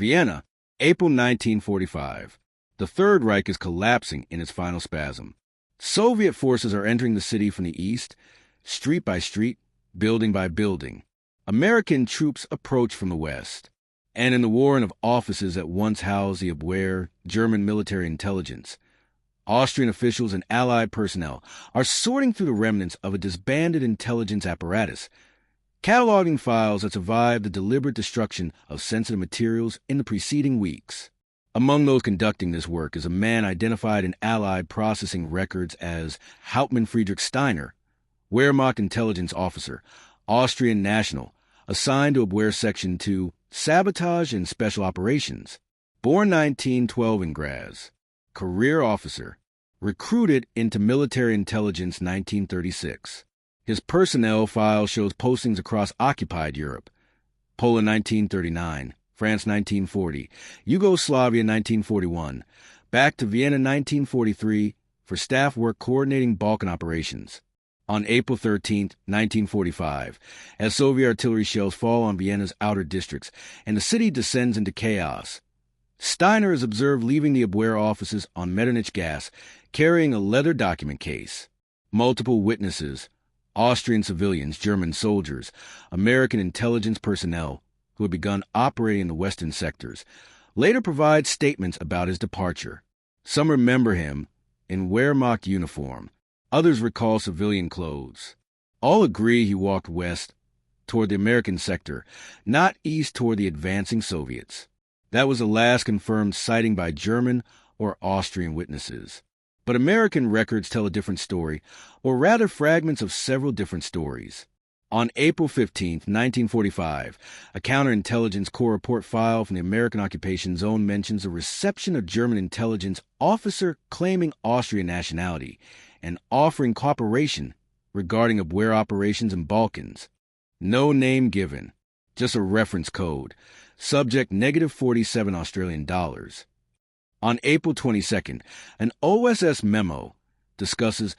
Vienna, April 1945. The Third Reich is collapsing in its final spasm. Soviet forces are entering the city from the east, street by street, building by building. American troops approach from the west. And in the warren of offices that once housed the Abwehr, German military intelligence, Austrian officials and Allied personnel are sorting through the remnants of a disbanded intelligence apparatus, cataloging files that survived the deliberate destruction of sensitive materials in the preceding weeks. Among those conducting this work is a man identified in Allied processing records as Hauptmann Friedrich Steiner, Wehrmacht intelligence officer, Austrian national, assigned to Abwehr Section 2, Sabotage and Special Operations, born 1912 in Graz, career officer, recruited into military intelligence 1936. His personnel file shows postings across occupied Europe, Poland 1939, France 1940, Yugoslavia 1941, back to Vienna 1943 for staff work coordinating Balkan operations. On April 13, 1945, as Soviet artillery shells fall on Vienna's outer districts and the city descends into chaos, Steiner is observed leaving the Abwehr offices on Metternich gas, carrying a leather document case. Multiple witnesses, Austrian civilians, German soldiers, American intelligence personnel who had begun operating in the western sectors, later provide statements about his departure. Some remember him in Wehrmacht uniform. Others recall civilian clothes. All agree he walked west toward the American sector, not east toward the advancing Soviets. That was the last confirmed sighting by German or Austrian witnesses. But American records tell a different story, or rather fragments of several different stories. On April 15, 1945, a counterintelligence corps report file from the American occupation zone mentions the reception of German intelligence officer claiming Austrian nationality and offering cooperation regarding Abwehr operations in Balkans. No name given, just a reference code. Subject -47 Australian dollars. On April 22nd, an OSS memo discusses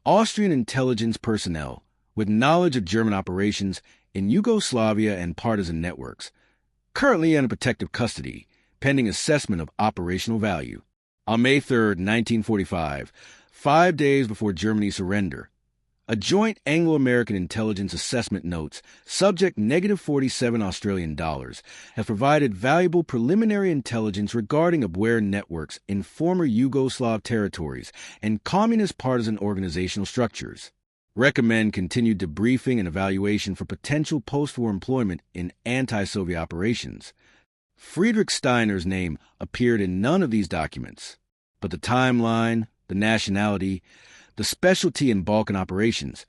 Austrian intelligence personnel with knowledge of German operations in Yugoslavia and partisan networks, currently under protective custody, pending assessment of operational value. On May 3, 1945, 5 days before Germany's surrender, a joint Anglo-American intelligence assessment notes, subject -47 Australian dollars, has provided valuable preliminary intelligence regarding Abwehr networks in former Yugoslav territories and communist partisan organizational structures. Recommend continued debriefing and evaluation for potential post-war employment in anti-Soviet operations. Friedrich Steiner's name appeared in none of these documents, but the timeline, the nationality, the specialty in Balkan operations,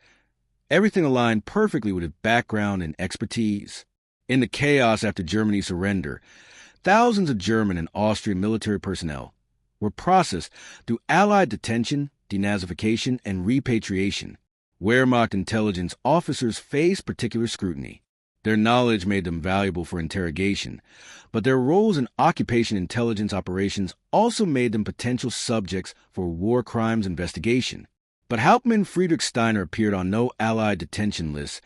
everything aligned perfectly with his background and expertise. In the chaos after Germany's surrender, thousands of German and Austrian military personnel were processed through Allied detention, denazification, and repatriation. Wehrmacht intelligence officers faced particular scrutiny. Their knowledge made them valuable for interrogation, but their roles in occupation intelligence operations also made them potential subjects for war crimes investigation. But Hauptmann Friedrich Steiner appeared on no Allied detention lists,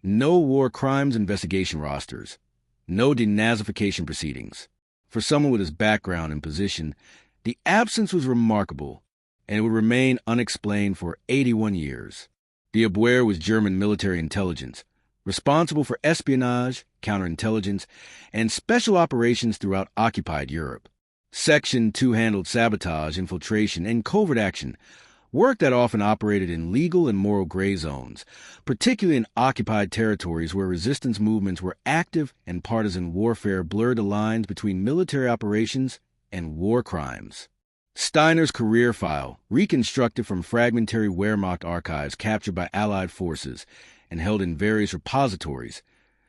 no war crimes investigation rosters, no denazification proceedings. For someone with his background and position, the absence was remarkable, and it would remain unexplained for 81 years. The Abwehr was German military intelligence, responsible for espionage, counterintelligence, and special operations throughout occupied Europe. Section 2 handled sabotage, infiltration, and covert action, work that often operated in legal and moral gray zones, particularly in occupied territories where resistance movements were active and partisan warfare blurred the lines between military operations and war crimes. Steiner's career file, reconstructed from fragmentary Wehrmacht archives captured by Allied forces and held in various repositories,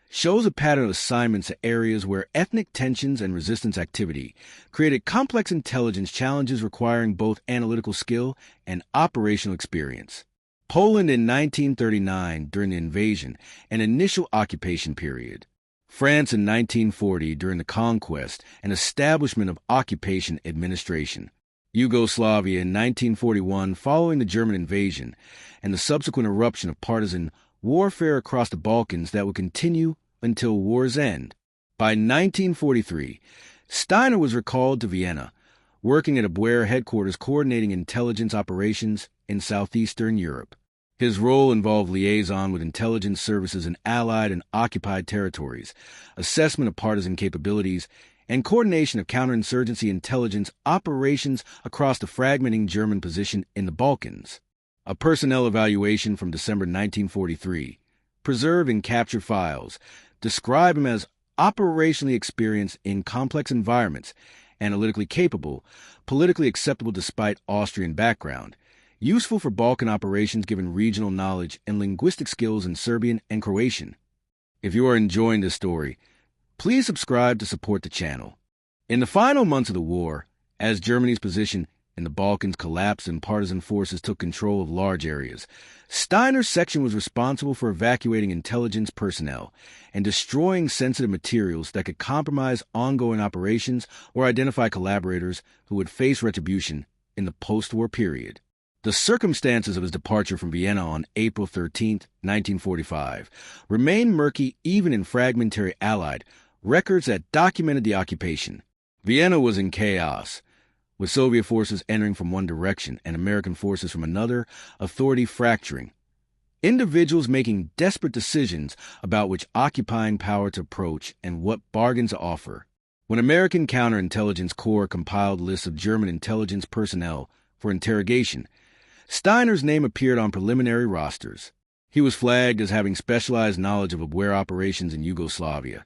shows a pattern of assignments to areas where ethnic tensions and resistance activity created complex intelligence challenges requiring both analytical skill and operational experience. Poland in 1939 during the invasion and initial occupation period. France in 1940 during the conquest and establishment of occupation administration. Yugoslavia in 1941 following the German invasion and the subsequent eruption of partisan warfare across the Balkans that would continue until war's end. By 1943, Steiner was recalled to Vienna, working at WWII headquarters coordinating intelligence operations in southeastern Europe. His role involved liaison with intelligence services in Allied and occupied territories, assessment of partisan capabilities, and coordination of counterinsurgency intelligence operations across the fragmenting German position in the Balkans. A personnel evaluation from December 1943, preserved in captured files, described him as operationally experienced in complex environments, analytically capable, politically acceptable despite Austrian background, useful for Balkan operations given regional knowledge and linguistic skills in Serbian and Croatian. If you are enjoying this story, please subscribe to support the channel. In the final months of the war, as Germany's position in the Balkans collapsed and partisan forces took control of large areas, Steiner's section was responsible for evacuating intelligence personnel and destroying sensitive materials that could compromise ongoing operations or identify collaborators who would face retribution in the post-war period. The circumstances of his departure from Vienna on April 13, 1945, remain murky even in fragmentary Allied records that documented the occupation. Vienna was in chaos, with Soviet forces entering from one direction and American forces from another, authority fracturing. Individuals making desperate decisions about which occupying power to approach and what bargains to offer. When American Counterintelligence Corps compiled lists of German intelligence personnel for interrogation, Steiner's name appeared on preliminary rosters. He was flagged as having specialized knowledge of WWII operations in Yugoslavia,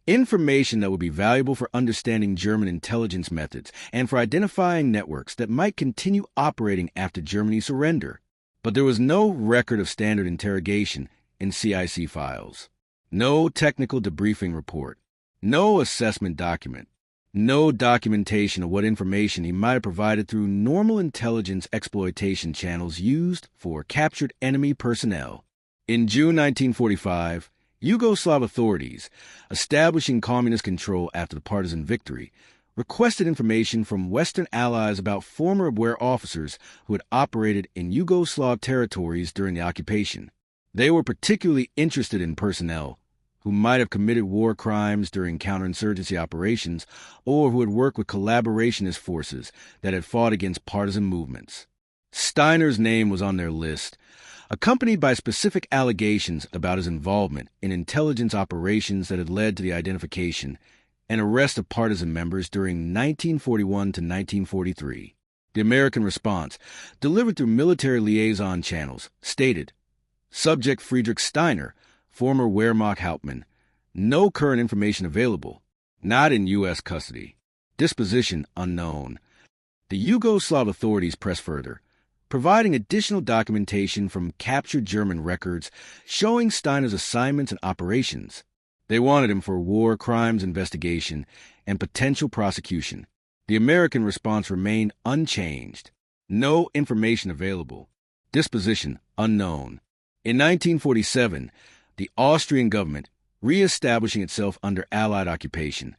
information that would be valuable for understanding German intelligence methods and for identifying networks that might continue operating after Germany's surrender. But there was no record of standard interrogation in CIC files, no technical debriefing report, no assessment document, no documentation of what information he might have provided through normal intelligence exploitation channels used for captured enemy personnel. In June 1945, Yugoslav authorities, establishing communist control after the partisan victory, requested information from Western allies about former WWII officers who had operated in Yugoslav territories during the occupation. They were particularly interested in personnel who might have committed war crimes during counterinsurgency operations or who had worked with collaborationist forces that had fought against partisan movements. Steiner's name was on their list, accompanied by specific allegations about his involvement in intelligence operations that had led to the identification and arrest of partisan members during 1941 to 1943. The American response, delivered through military liaison channels, stated, "Subject Friedrich Steiner, former Wehrmacht Hauptmann. No current information available. Not in U.S. custody. Disposition unknown." The Yugoslav authorities pressed further, providing additional documentation from captured German records showing Steiner's assignments and operations. They wanted him for war crimes investigation and potential prosecution. The American response remained unchanged. No information available. Disposition unknown. In 1947, the Austrian government, re-establishing itself under Allied occupation,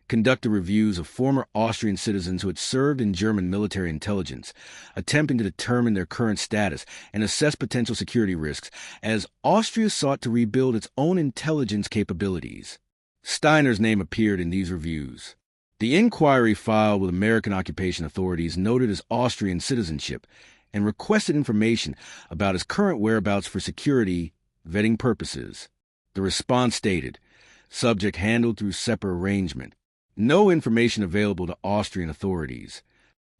conducted reviews of former Austrian citizens who had served in German military intelligence, attempting to determine their current status and assess potential security risks as Austria sought to rebuild its own intelligence capabilities. Steiner's name appeared in these reviews. The inquiry filed with American occupation authorities noted his Austrian citizenship and requested information about his current whereabouts for security vetting purposes. The response stated, "Subject handled through separate arrangement. No information available to Austrian authorities."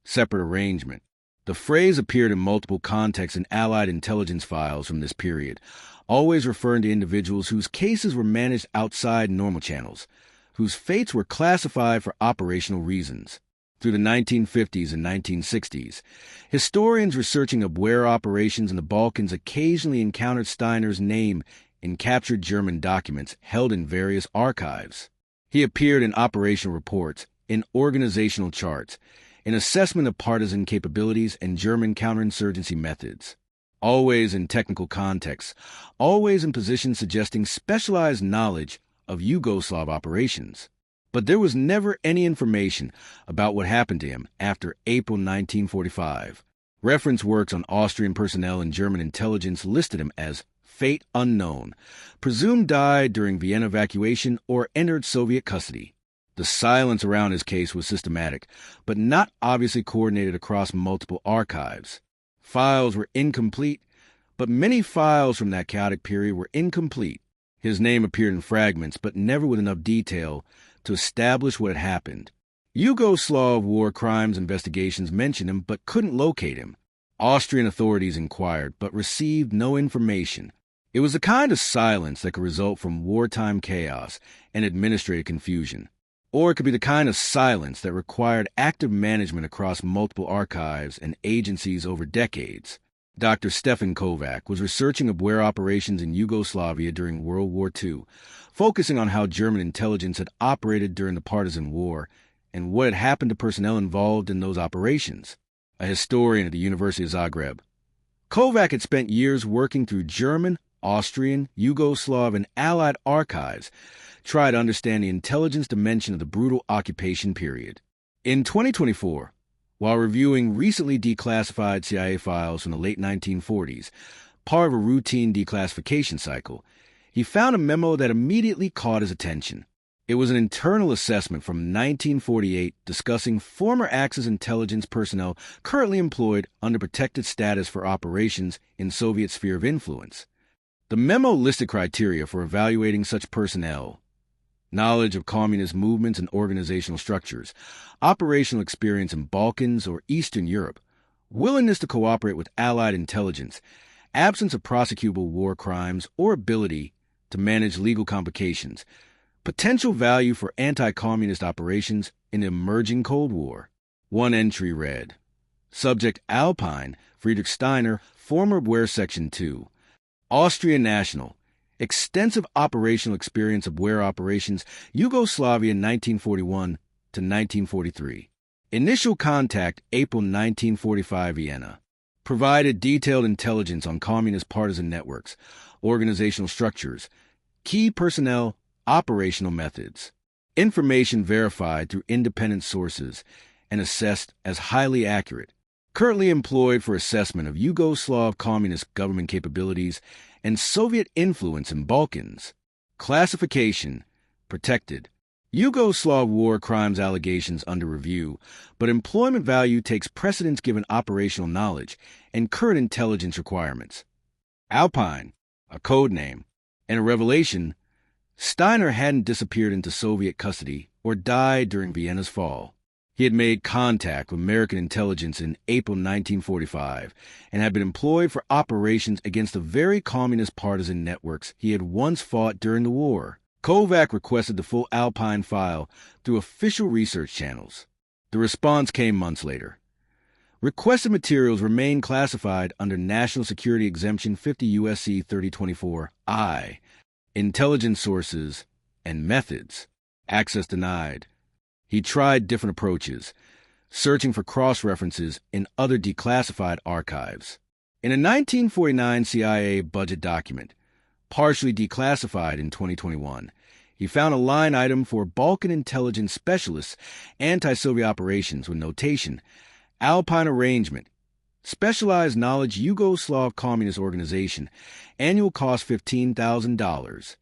Separate arrangement. The phrase appeared in multiple contexts in Allied intelligence files from this period, always referring to individuals whose cases were managed outside normal channels, whose fates were classified for operational reasons. Through the 1950s and 1960s, historians researching WWII operations in the Balkans occasionally encountered Steiner's name in captured German documents held in various archives. He appeared in operational reports, in organizational charts, in assessment of partisan capabilities and German counterinsurgency methods. Always in technical contexts, always in positions suggesting specialized knowledge of Yugoslav operations. But there was never any information about what happened to him after April 1945. Reference works on Austrian personnel and German intelligence listed him as fate unknown, presumed died during Vienna evacuation or entered Soviet custody. The silence around his case was systematic, but not obviously coordinated across multiple archives. Files were incomplete, but many files from that chaotic period were incomplete. His name appeared in fragments, but never with enough detail to establish what had happened. Yugoslav war crimes investigations mentioned him, but couldn't locate him. Austrian authorities inquired, but received no information. It was the kind of silence that could result from wartime chaos and administrative confusion. Or it could be the kind of silence that required active management across multiple archives and agencies over decades. Dr. Stefan Kovac was researching WWII operations in Yugoslavia during World War II, focusing on how German intelligence had operated during the partisan war and what had happened to personnel involved in those operations. A historian at the University of Zagreb, Kovac had spent years working through German, Austrian, Yugoslav, and Allied archives, try to understand the intelligence dimension of the brutal occupation period. In 2024, while reviewing recently declassified CIA files from the late 1940s, part of a routine declassification cycle, he found a memo that immediately caught his attention. It was an internal assessment from 1948 discussing former Axis intelligence personnel currently employed under protected status for operations in Soviet sphere of influence. The memo listed criteria for evaluating such personnel: knowledge of communist movements and organizational structures, operational experience in Balkans or Eastern Europe, willingness to cooperate with Allied intelligence, absence of prosecutable war crimes or ability to manage legal complications, potential value for anti-communist operations in the emerging Cold War. One entry read, Subject Alpine, Friedrich Steiner, former WWII Section 2, Austrian national, extensive operational experience of WWII operations, Yugoslavia 1941 to 1943. Initial contact, April 1945, Vienna. Provided detailed intelligence on communist partisan networks, organizational structures, key personnel, operational methods. Information verified through independent sources and assessed as highly accurate. Currently employed for assessment of Yugoslav communist government capabilities and Soviet influence in Balkans. Classification: protected. Yugoslav war crimes allegations under review, but employment value takes precedence given operational knowledge and current intelligence requirements. Alpine, a code name, and a revelation: Steiner hadn't disappeared into Soviet custody or died during Vienna's fall. He had made contact with American intelligence in April 1945 and had been employed for operations against the very communist partisan networks he had once fought during the war. Kovac requested the full Alpine file through official research channels. The response came months later. Requested materials remain classified under National Security Exemption 50 U.S.C. 3024-I. Intelligence sources and methods. Access denied. He tried different approaches, searching for cross-references in other declassified archives. In a 1949 CIA budget document, partially declassified in 2021, he found a line item for Balkan intelligence specialists, anti-Soviet operations with notation: Alpine arrangement, specialized knowledge Yugoslav Communist Organization, annual cost $15,000.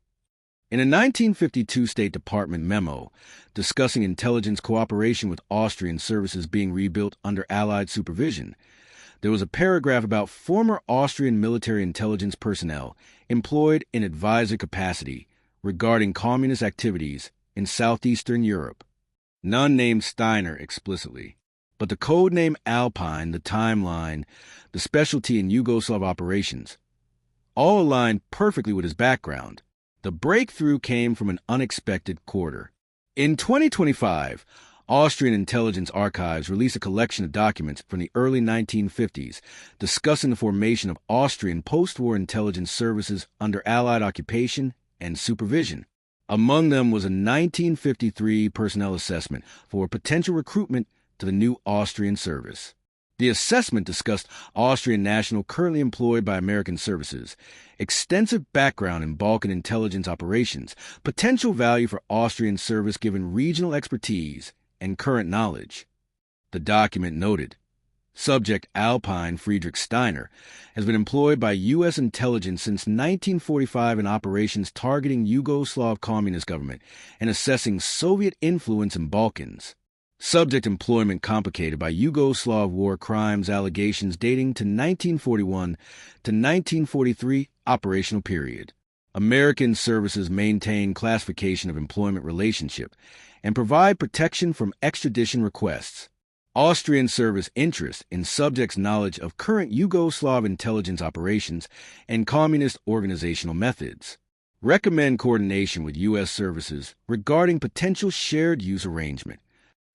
In a 1952 State Department memo discussing intelligence cooperation with Austrian services being rebuilt under Allied supervision, there was a paragraph about former Austrian military intelligence personnel employed in advisor capacity regarding communist activities in southeastern Europe. None named Steiner explicitly, but the code name Alpine, the timeline, the specialty in Yugoslav operations, all aligned perfectly with his background. The breakthrough came from an unexpected quarter. In 2025, Austrian intelligence archives released a collection of documents from the early 1950s discussing the formation of Austrian post-war intelligence services under Allied occupation and supervision. Among them was a 1953 personnel assessment for potential recruitment to the new Austrian service. The assessment discussed Austrian national currently employed by American services, extensive background in Balkan intelligence operations, potential value for Austrian service given regional expertise and current knowledge. The document noted, Subject Alpine Friedrich Steiner has been employed by U.S. intelligence since 1945 in operations targeting Yugoslav communist government and assessing Soviet influence in Balkans. Subject employment complicated by Yugoslav war crimes allegations dating to 1941 to 1943 operational period. American services maintain classification of employment relationship and provide protection from extradition requests. Austrian service interest in subjects' knowledge of current Yugoslav intelligence operations and communist organizational methods. Recommend coordination with U.S. services regarding potential shared use arrangement.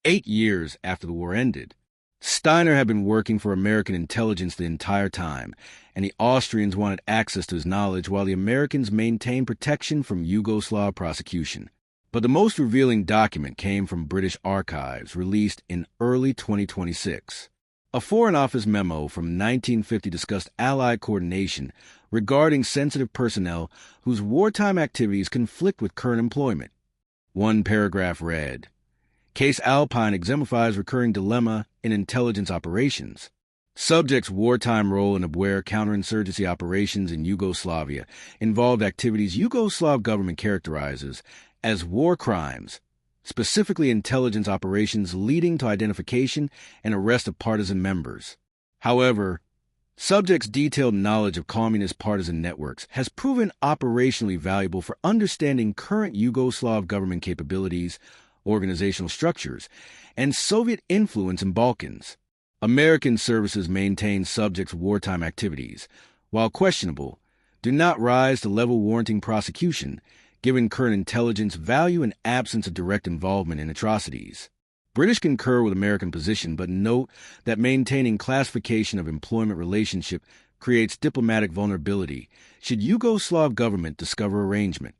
8 years after the war ended, Steiner had been working for American intelligence the entire time, and the Austrians wanted access to his knowledge while the Americans maintained protection from Yugoslav prosecution. But the most revealing document came from British archives, released in early 2026. A Foreign Office memo from 1950 discussed Allied coordination regarding sensitive personnel whose wartime activities conflict with current employment. One paragraph read, Case Alpine exemplifies recurring dilemma in intelligence operations. Subject's wartime role in Abwehr counterinsurgency operations in Yugoslavia involved activities Yugoslav government characterizes as war crimes, specifically intelligence operations leading to identification and arrest of partisan members. However, subject's detailed knowledge of communist partisan networks has proven operationally valuable for understanding current Yugoslav government capabilities, organizational structures, and Soviet influence in Balkans. American services maintain subjects' wartime activities, while questionable, do not rise to level warranting prosecution, given current intelligence value and absence of direct involvement in atrocities. British concur with American position, but note that maintaining classification of employment relationship creates diplomatic vulnerability should Yugoslav government discover arrangement.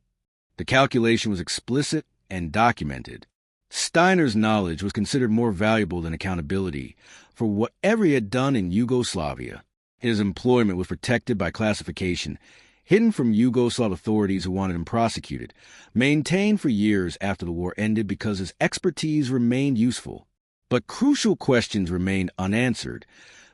The calculation was explicit and documented. Steiner's knowledge was considered more valuable than accountability for whatever he had done in Yugoslavia. His employment was protected by classification, hidden from Yugoslav authorities who wanted him prosecuted, maintained for years after the war ended because his expertise remained useful. But crucial questions remained unanswered,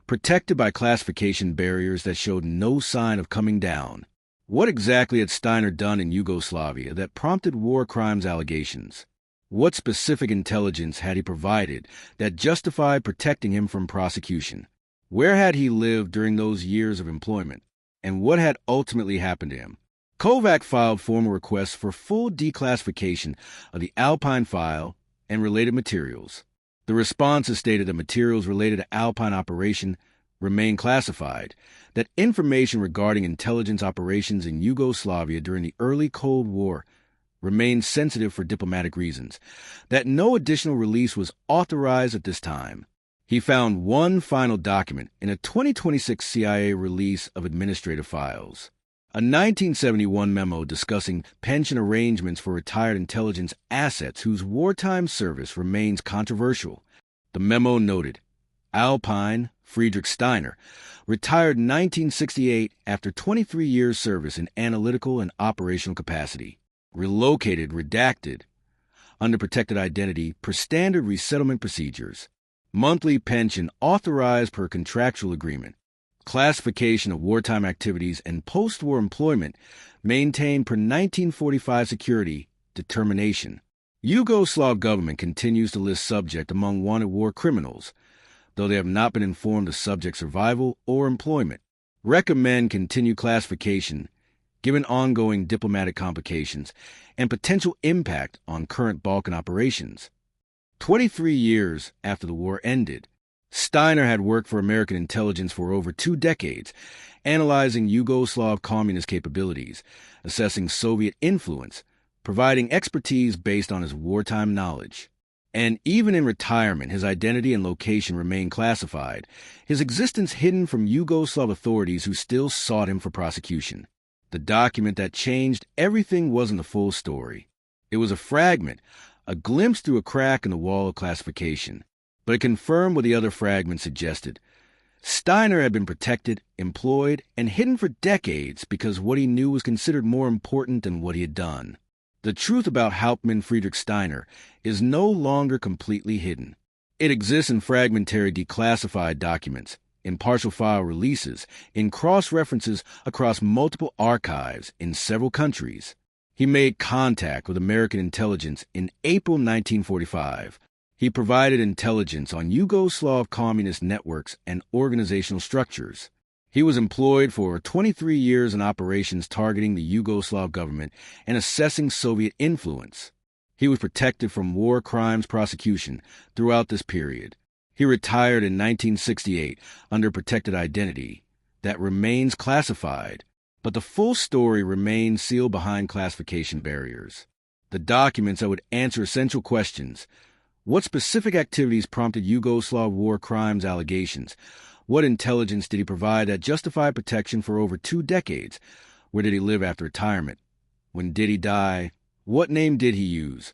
protected by classification barriers that showed no sign of coming down. What exactly had Steiner done in Yugoslavia that prompted war crimes allegations? What specific intelligence had he provided that justified protecting him from prosecution? Where had he lived during those years of employment? And what had ultimately happened to him? Kovac filed formal requests for full declassification of the Alpine file and related materials. The responses stated that materials related to Alpine operation remain classified, that information regarding intelligence operations in Yugoslavia during the early Cold War remained sensitive for diplomatic reasons, that no additional release was authorized at this time. He found one final document in a 2026 CIA release of administrative files, a 1971 memo discussing pension arrangements for retired intelligence assets whose wartime service remains controversial. The memo noted, Alpine Friedrich Steiner retired in 1968 after 23 years service in analytical and operational capacity. Relocated, redacted, under protected identity per standard resettlement procedures. Monthly pension authorized per contractual agreement. Classification of wartime activities and post-war employment maintained per 1945 security determination. Yugoslav government continues to list subject among wanted war criminals, though they have not been informed of subject survival or employment. Recommend continued classification given ongoing diplomatic complications and potential impact on current Balkan operations. 23 years after the war ended, Steiner had worked for American intelligence for over 2 decades, analyzing Yugoslav communist capabilities, assessing Soviet influence, providing expertise based on his wartime knowledge. And even in retirement, his identity and location remained classified, his existence hidden from Yugoslav authorities who still sought him for prosecution. The document that changed everything wasn't the full story. It was a fragment, a glimpse through a crack in the wall of classification. But it confirmed what the other fragments suggested. Steiner had been protected, employed, and hidden for decades because what he knew was considered more important than what he had done. The truth about Hauptmann Friedrich Steiner is no longer completely hidden. It exists in fragmentary declassified documents, in partial file releases, in cross-references across multiple archives in several countries. He made contact with American intelligence in April 1945. He provided intelligence on Yugoslav communist networks and organizational structures. He was employed for 23 years in operations targeting the Yugoslav government and assessing Soviet influence. He was protected from war crimes prosecution throughout this period. He retired in 1968 under protected identity that remains classified, but the full story remains sealed behind classification barriers. The documents that would answer essential questions: what specific activities prompted Yugoslav war crimes allegations? What intelligence did he provide that justified protection for over 2 decades? Where did he live after retirement? When did he die? What name did he use?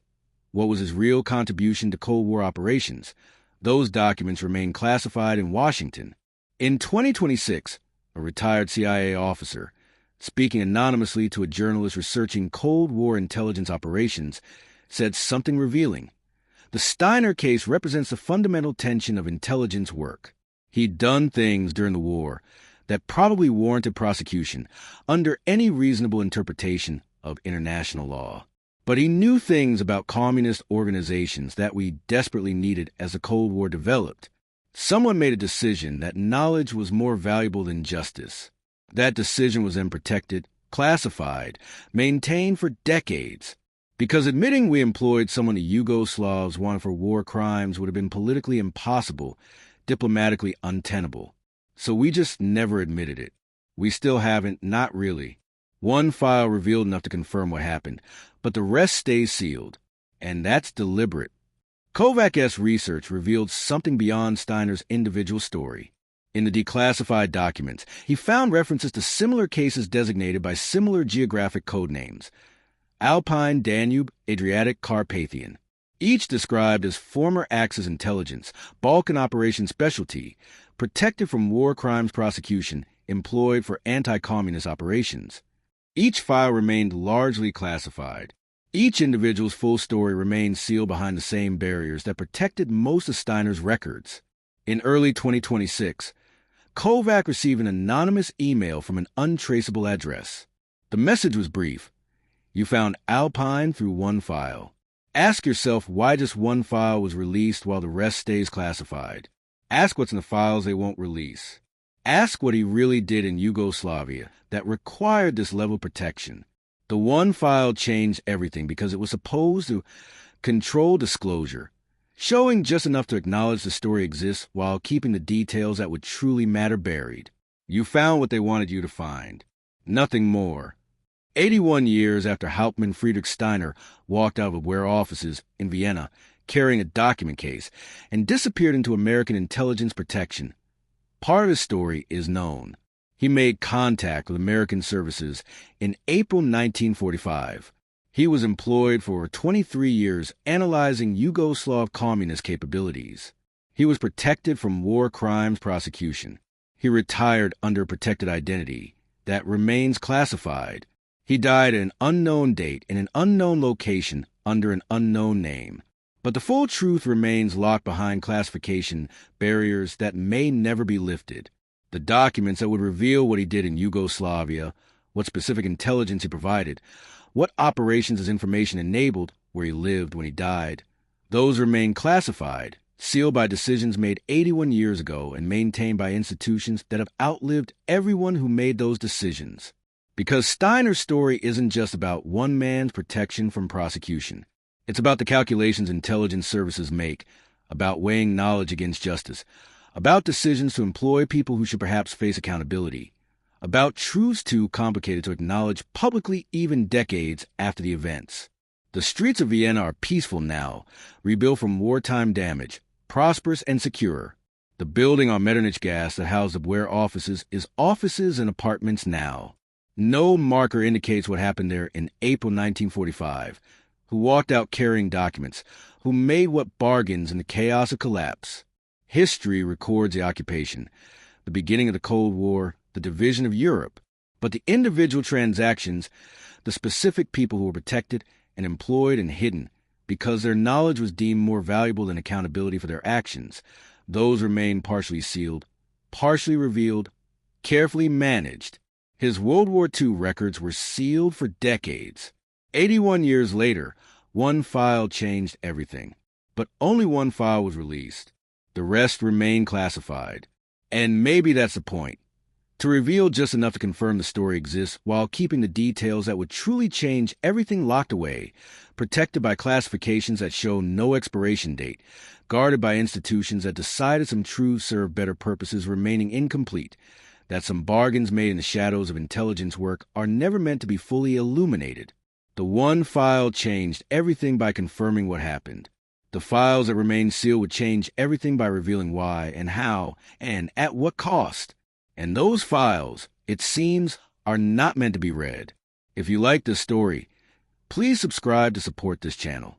What was his real contribution to Cold War operations? Those documents remain classified in Washington. In 2026, a retired CIA officer, speaking anonymously to a journalist researching Cold War intelligence operations, said something revealing. The Steiner case represents the fundamental tension of intelligence work. He'd done things during the war that probably warranted prosecution under any reasonable interpretation of international law. But he knew things about communist organizations that we desperately needed as the Cold War developed. Someone made a decision that knowledge was more valuable than justice. That decision was then protected, classified, maintained for decades. Because admitting we employed someone the Yugoslavs wanted for war crimes would have been politically impossible, diplomatically untenable. So we just never admitted it. We still haven't, not really. One file revealed enough to confirm what happened, but the rest stays sealed. And that's deliberate. Kovac's research revealed something beyond Steiner's individual story. In the declassified documents, he found references to similar cases designated by similar geographic code names: Alpine, Danube, Adriatic, Carpathian. Each described as former Axis intelligence, Balkan operation specialty, protected from war crimes prosecution, employed for anti-communist operations. Each file remained largely classified. Each individual's full story remained sealed behind the same barriers that protected most of Steiner's records. In early 2026, Kovac received an anonymous email from an untraceable address. The message was brief. You found Alpine through one file. Ask yourself why just one file was released while the rest stays classified. Ask what's in the files they won't release. Ask what he really did in Yugoslavia that required this level of protection. The one file changed everything because it was supposed to control disclosure, showing just enough to acknowledge the story exists while keeping the details that would truly matter buried. You found what they wanted you to find. Nothing more. 81 years after Hauptmann Friedrich Steiner walked out of WWII offices in Vienna carrying a document case and disappeared into American intelligence protection, part of his story is known. He made contact with American services in April 1945. He was employed for 23 years analyzing Yugoslav communist capabilities. He was protected from war crimes prosecution. He retired under protected identity that remains classified. He died at an unknown date in an unknown location under an unknown name. But the full truth remains locked behind classification barriers that may never be lifted. The documents that would reveal what he did in Yugoslavia, what specific intelligence he provided, what operations his information enabled, where he lived when he died, those remain classified, sealed by decisions made 81 years ago and maintained by institutions that have outlived everyone who made those decisions. Because Steiner's story isn't just about one man's protection from prosecution. It's about the calculations intelligence services make, about weighing knowledge against justice, about decisions to employ people who should perhaps face accountability, about truths too complicated to acknowledge publicly even decades after the events. The streets of Vienna are peaceful now, rebuilt from wartime damage, prosperous and secure. The building on Metternich-Gas that housed the WWII offices is offices and apartments now. No marker indicates what happened there in April 1945, who walked out carrying documents, who made what bargains in the chaos of collapse. History records the occupation, the beginning of the Cold War, the division of Europe, but the individual transactions, the specific people who were protected and employed and hidden, because their knowledge was deemed more valuable than accountability for their actions. Those remained partially sealed, partially revealed, carefully managed. His World War II records were sealed for decades. 81 years later, one file changed everything. But only one file was released. The rest remained classified. And maybe that's the point. To reveal just enough to confirm the story exists while keeping the details that would truly change everything locked away, protected by classifications that show no expiration date, guarded by institutions that decided some truths serve better purposes remaining incomplete, that some bargains made in the shadows of intelligence work are never meant to be fully illuminated. The one file changed everything by confirming what happened. The files that remained sealed would change everything by revealing why and how and at what cost. And those files, it seems, are not meant to be read. If you like this story, please subscribe to support this channel.